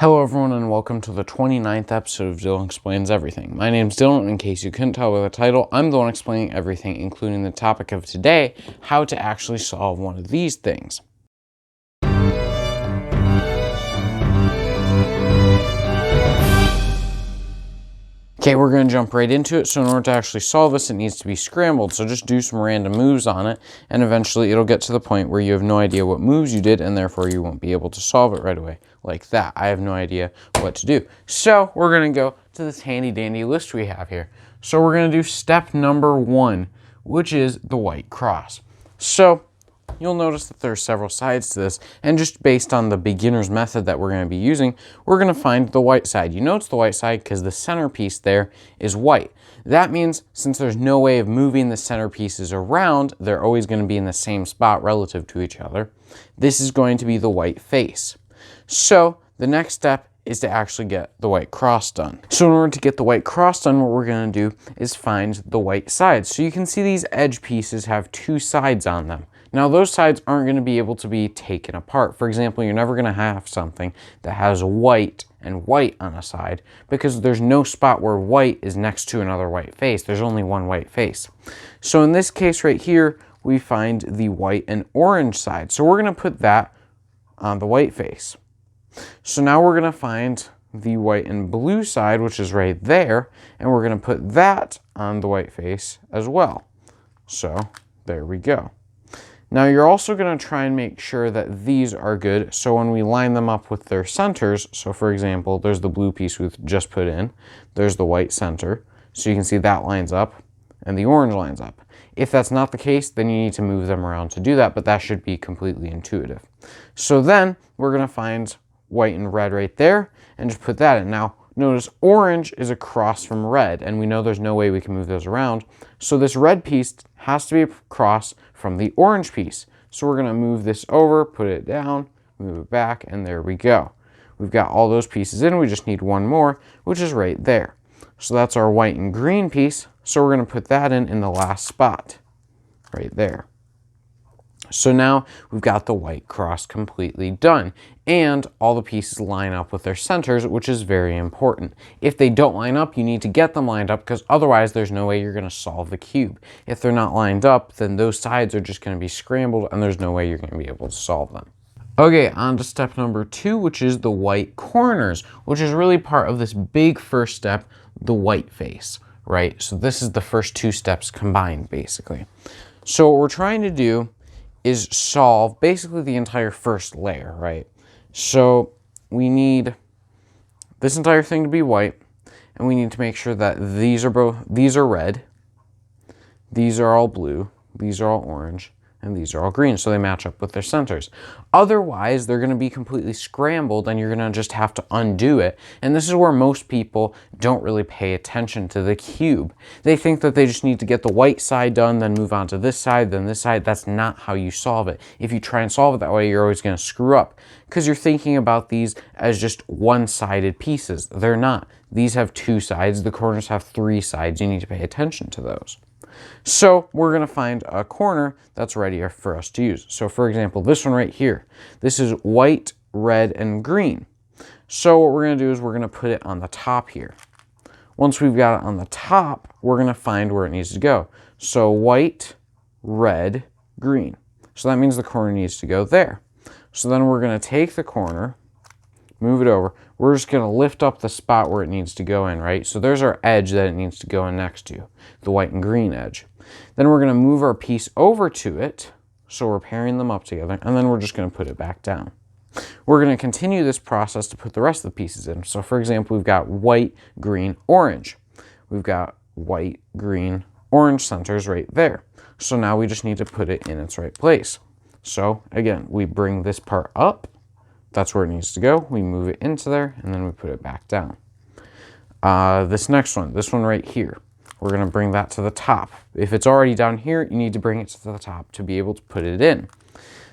Hello everyone and welcome to the 29th episode of Dyllon Explains Everything. My name's Dylan. In case you couldn't tell by the title, I'm the one explaining everything, including the topic of today, how to actually solve one of these things. Okay, we're going to jump right into it. So in order to actually solve this, it needs to be scrambled. So just do some random moves on it, and eventually it'll get to the point where you have no idea what moves you did, and therefore you won't be able to solve it right away. Like that. I have no idea what to do. So we're going to go to this handy dandy list we have here. So we're going to do step number 1, which is the white cross. So you'll notice that there are several sides to this, and just based on the beginner's method that we're going to be using, we're going to find the white side. You know it's the white side because the centerpiece there is white. That means since there's no way of moving the centerpieces around, they're always going to be in the same spot relative to each other. This is going to be the white face. So the next step is to actually get the white cross done. So in order to get the white cross done, what we're going to do is find the white sides. So you can see these edge pieces have 2 sides on them. Now those sides aren't going to be able to be taken apart. For example, you're never going to have something that has white and white on a side because there's no spot where white is next to another white face. There's only one white face. So in this case right here, we find the white and orange side. So we're going to put that on the white face. So now we're going to find the white and blue side, which is right there, and we're going to put that on the white face as well. So there we go. Now you're also going to try and make sure that these are good, so when we line them up with their centers, so for example, there's the blue piece we've just put in, there's the white center, so you can see that lines up, and the orange lines up. If that's not the case, then you need to move them around to do that, but that should be completely intuitive. So then we're going to find white and red right there, and just put that in. Now, notice orange is across from red, and we know there's no way we can move those around. So this red piece has to be across from the orange piece. So we're going to move this over, put it down, move it back, and there we go. We've got all those pieces in. We just need one more, which is right there. So that's our white and green piece. So we're going to put that in the last spot, right there. So now we've got the white cross completely done, and all the pieces line up with their centers, which is very important. If they don't line up, you need to get them lined up because otherwise there's no way you're going to solve the cube. If they're not lined up, then those sides are just going to be scrambled and there's no way you're going to be able to solve them. Okay, on to step number 2, which is the white corners, which is really part of this big first step, the white face, right? So this is the first 2 steps combined, basically. So what we're trying to do is solve basically the entire first layer, right? So we need this entire thing to be white, and we need to make sure that these are red, these are all blue, these are all orange, and these are all green, so they match up with their centers. Otherwise, they're going to be completely scrambled, and you're going to just have to undo it. And this is where most people don't really pay attention to the cube. They think that they just need to get the white side done, then move on to this side, then this side. That's not how you solve it. If you try and solve it that way, you're always going to screw up because you're thinking about these as just one-sided pieces. They're not. These have 2 sides. The corners have 3 sides. You need to pay attention to those. So we're going to find a corner that's ready for us to use. So for example, this one right here, this is white, red, and green. So what we're going to do is we're going to put it on the top here. Once we've got it on the top, we're going to find where it needs to go. So white, red, green. So that means the corner needs to go there. So then we're going to take the corner, move it over. We're just going to lift up the spot where it needs to go in, right? So there's our edge that it needs to go in next to, the white and green edge. Then we're going to move our piece over to it, so we're pairing them up together, and then we're just going to put it back down. We're going to continue this process to put the rest of the pieces in. So for example, we've got white, green, orange. We've got white, green, orange centers right there. So now we just need to put it in its right place. So again, we bring this part up. That's where it needs to go. We move it into there, and then we put it back down. This next one, this one right here, we're going to bring that to the top. If it's already down here, you need to bring it to the top to be able to put it in.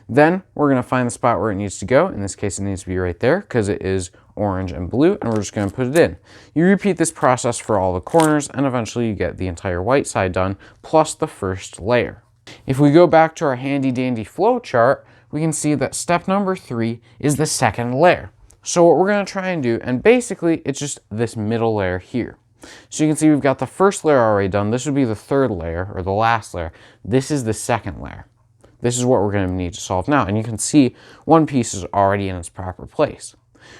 Then we're going to find the spot where it needs to go. In this case, it needs to be right there because it is orange and blue, and we're just going to put it in. You repeat this process for all the corners, and eventually you get the entire white side done, plus the first layer. If we go back to our handy dandy flow chart, we can see that step number 3 is the second layer. So what we're going to try and do, and basically it's just this middle layer here. So you can see we've got the first layer already done. This would be the third layer, or the last layer. This is the second layer. This is what we're going to need to solve now. And you can see one piece is already in its proper place.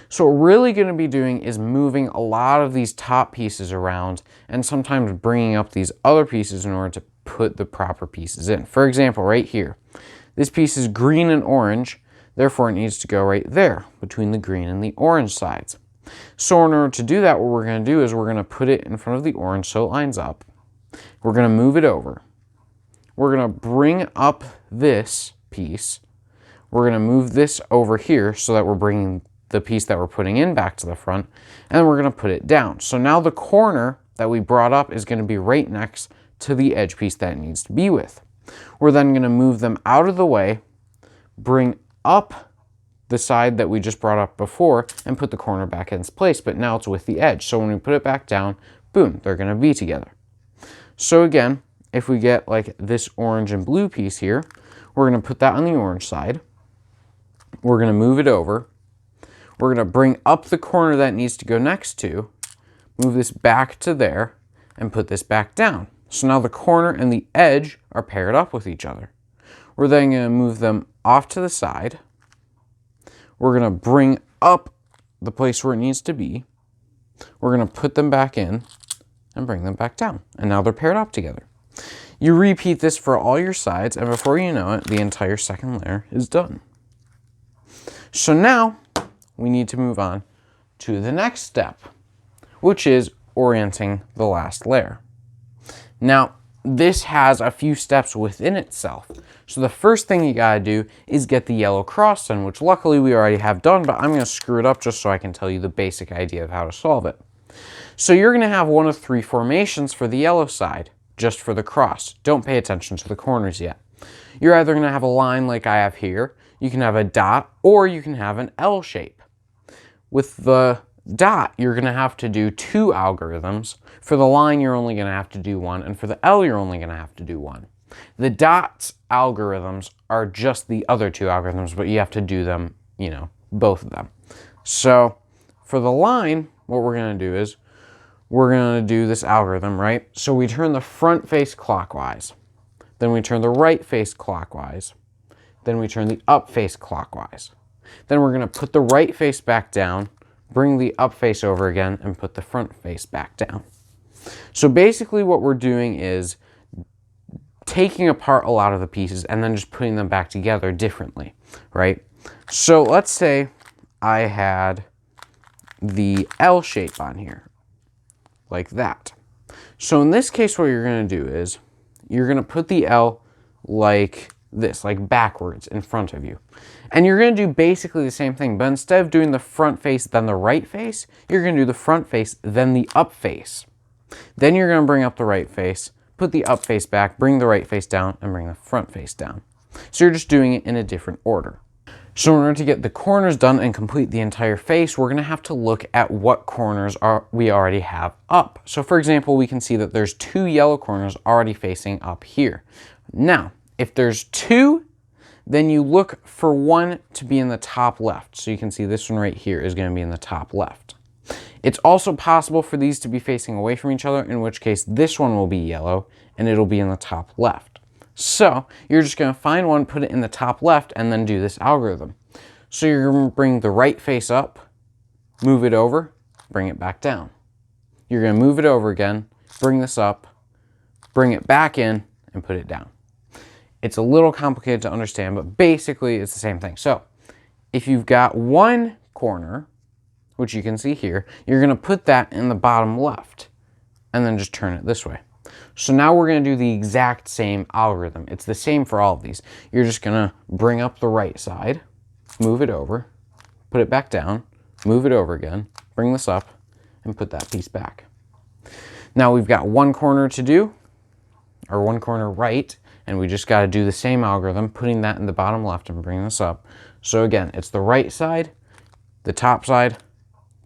So what we're really going to be doing is moving a lot of these top pieces around and sometimes bringing up these other pieces in order to put the proper pieces in. For example, right here, this piece is green and orange, therefore it needs to go right there between the green and the orange sides. So in order to do that, what we're going to do is we're going to put it in front of the orange so it lines up. We're going to move it over. We're going to bring up this piece. We're going to move this over here so that we're bringing the piece that we're putting in back to the front, and then we're going to put it down. So now the corner that we brought up is going to be right next to the edge piece that it needs to be with. We're then going to move them out of the way, bring up the side that we just brought up before, and put the corner back in its place, but now it's with the edge. So when we put it back down, boom, they're going to be together. So again, if we get like this orange and blue piece here, we're going to put that on the orange side. We're going to move it over. We're going to bring up the corner that it needs to go next to, move this back to there, and put this back down. So now the corner and the edge are paired up with each other. We're then going to move them off to the side. We're going to bring up the place where it needs to be. We're going to put them back in and bring them back down. And now they're paired up together. You repeat this for all your sides, and before you know it, the entire second layer is done. So now we need to move on to the next step, which is orienting the last layer. Now, this has a few steps within itself. So the first thing you gotta do is get the yellow cross done, which luckily we already have done, but I'm gonna screw it up just so I can tell you the basic idea of how to solve it. So you're gonna have one of three formations for the yellow side, just for the cross. Don't pay attention to the corners yet. You're either gonna have a line like I have here, you can have a dot, or you can have an L shape. With the dot, you're going to have to do 2 algorithms. For the line, you're only going to have to do 1, and for the L, you're only going to have to do 1. The dot's algorithms are just the other 2 algorithms, but you have to do them, both of them. So for the line, what we're going to do is we're going to do this algorithm, right? So we turn the front face clockwise, then we turn the right face clockwise, then we turn the up face clockwise. Then we're going to put the right face back down, bring the up face over again, and put the front face back down. So basically what we're doing is taking apart a lot of the pieces and then just putting them back together differently, right? So let's say I had the L shape on here, like that. So in this case, what you're going to do is you're going to put the L like this, like backwards in front of you. And you're going to do basically the same thing, but instead of doing the front face, then the right face, you're going to do the front face, then the up face. Then you're going to bring up the right face, put the up face back, bring the right face down, and bring the front face down. So you're just doing it in a different order. So in order to get the corners done and complete the entire face, we're going to have to look at what corners we already have up. So for example, we can see that there's 2 yellow corners already facing up here. Now, if there's 2, then you look for one to be in the top left. So you can see this one right here is going to be in the top left. It's also possible for these to be facing away from each other, in which case this one will be yellow and it'll be in the top left. So you're just going to find one, put it in the top left, and then do this algorithm. So you're going to bring the right face up, move it over, bring it back down. You're going to move it over again, bring this up, bring it back in, and put it down. It's a little complicated to understand, but basically it's the same thing. So if you've got one corner, which you can see here, you're going to put that in the bottom left and then just turn it this way. So now we're going to do the exact same algorithm. It's the same for all of these. You're just going to bring up the right side, move it over, put it back down, move it over again, bring this up, and put that piece back. Now we've got one corner to do, or one corner right, and we just got to do the same algorithm, putting that in the bottom left and bringing this up. So again, it's the right side, the top side,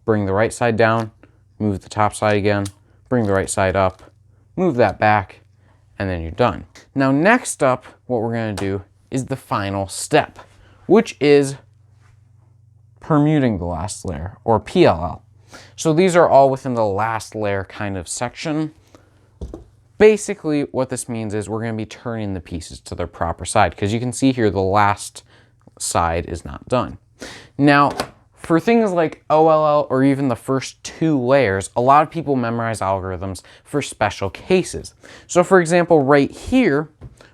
bring the right side down, move the top side again, bring the right side up, move that back, and then you're done. Now next up, what we're going to do is the final step, which is permuting the last layer, or PLL. So these are all within the last layer kind of section. Basically, what this means is we're going to be turning the pieces to their proper side, because you can see here the last side is not done. Now, for things like OLL or even the first 2 layers, a lot of people memorize algorithms for special cases. So for example, right here,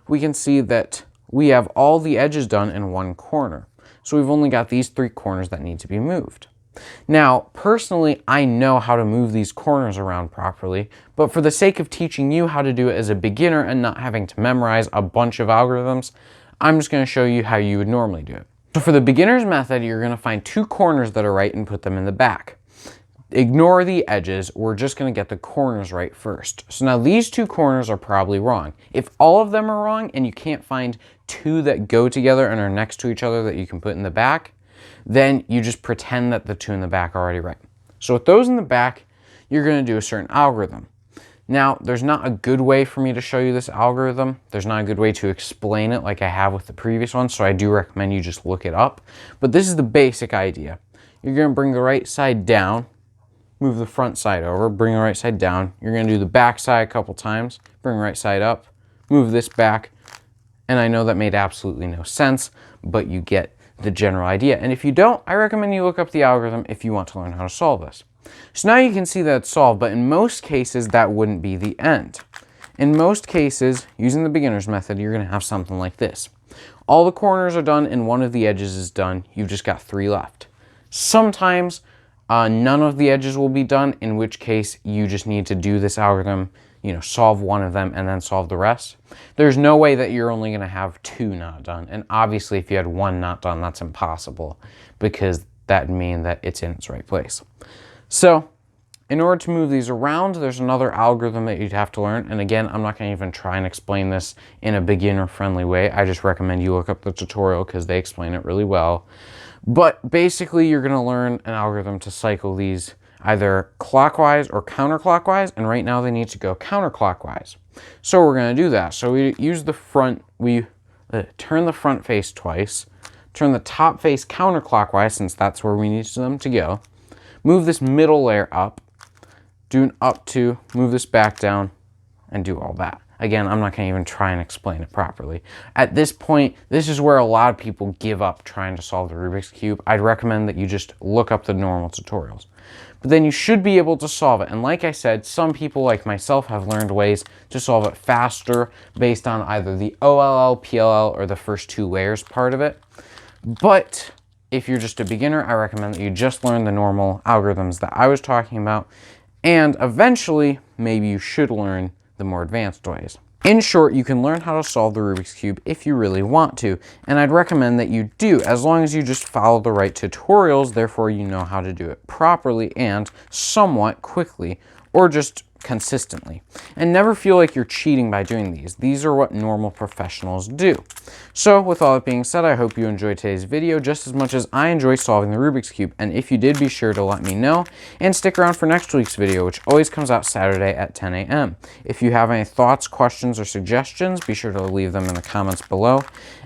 we can see that we have all the edges done in one corner. So we've only got these 3 corners that need to be moved. Now, personally, I know how to move these corners around properly, but for the sake of teaching you how to do it as a beginner and not having to memorize a bunch of algorithms, I'm just going to show you how you would normally do it. So for the beginner's method, you're going to find 2 corners that are right and put them in the back. Ignore the edges, we're just going to get the corners right first. So now these 2 corners are probably wrong. If all of them are wrong and you can't find 2 that go together and are next to each other that you can put in the back, then you just pretend that the 2 in the back are already right. So with those in the back, you're going to do a certain algorithm. Now, there's not a good way for me to show you this algorithm. There's not a good way to explain it like I have with the previous one, so I do recommend you just look it up. But this is the basic idea. You're going to bring the right side down, move the front side over, bring the right side down. You're going to do the back side a couple times, bring the right side up, move this back. And I know that made absolutely no sense, but you get the general idea. And if you don't, I recommend you look up the algorithm if you want to learn how to solve this. So now you can see that it's solved, but in most cases, that wouldn't be the end. In most cases, using the beginner's method, you're going to have something like this. All the corners are done and one of the edges is done. You've just got 3 left. Sometimes none of the edges will be done, in which case you just need to do this algorithm, solve one of them and then solve the rest. There's no way that you're only going to have 2 not done. And obviously if you had 1 not done, that's impossible, because that'd mean that it's in its right place. So in order to move these around, there's another algorithm that you'd have to learn. And again, I'm not going to even try and explain this in a beginner-friendly way. I just recommend you look up the tutorial because they explain it really well. But basically, you're going to learn an algorithm to cycle these either clockwise or counterclockwise. And right now, they need to go counterclockwise. So we're going to do that. So we use the front, we turn the front face twice, turn the top face counterclockwise, since that's where we need them to go. Move this middle layer up, do an up 2, move this back down, and do all that. Again, I'm not going to even try and explain it properly. At this point, this is where a lot of people give up trying to solve the Rubik's Cube. I'd recommend that you just look up the normal tutorials. But then you should be able to solve it. And like I said, some people like myself have learned ways to solve it faster based on either the OLL, PLL, or the first 2 layers part of it. But if you're just a beginner, I recommend that you just learn the normal algorithms that I was talking about. And eventually, maybe you should learn the more advanced ways. In short, you can learn how to solve the Rubik's Cube if you really want to, and I'd recommend that you do, as long as you just follow the right tutorials, therefore you know how to do it properly and somewhat quickly, or just consistently. And never feel like you're cheating by doing these. These are what normal professionals do. So with all that being said, I hope you enjoyed today's video just as much as I enjoy solving the Rubik's Cube. And if you did, be sure to let me know and stick around for next week's video, which always comes out Saturday at 10 a.m. If you have any thoughts, questions, or suggestions, be sure to leave them in the comments below.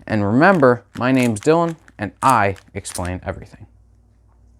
And remember, my name's Dylan, and I explain everything.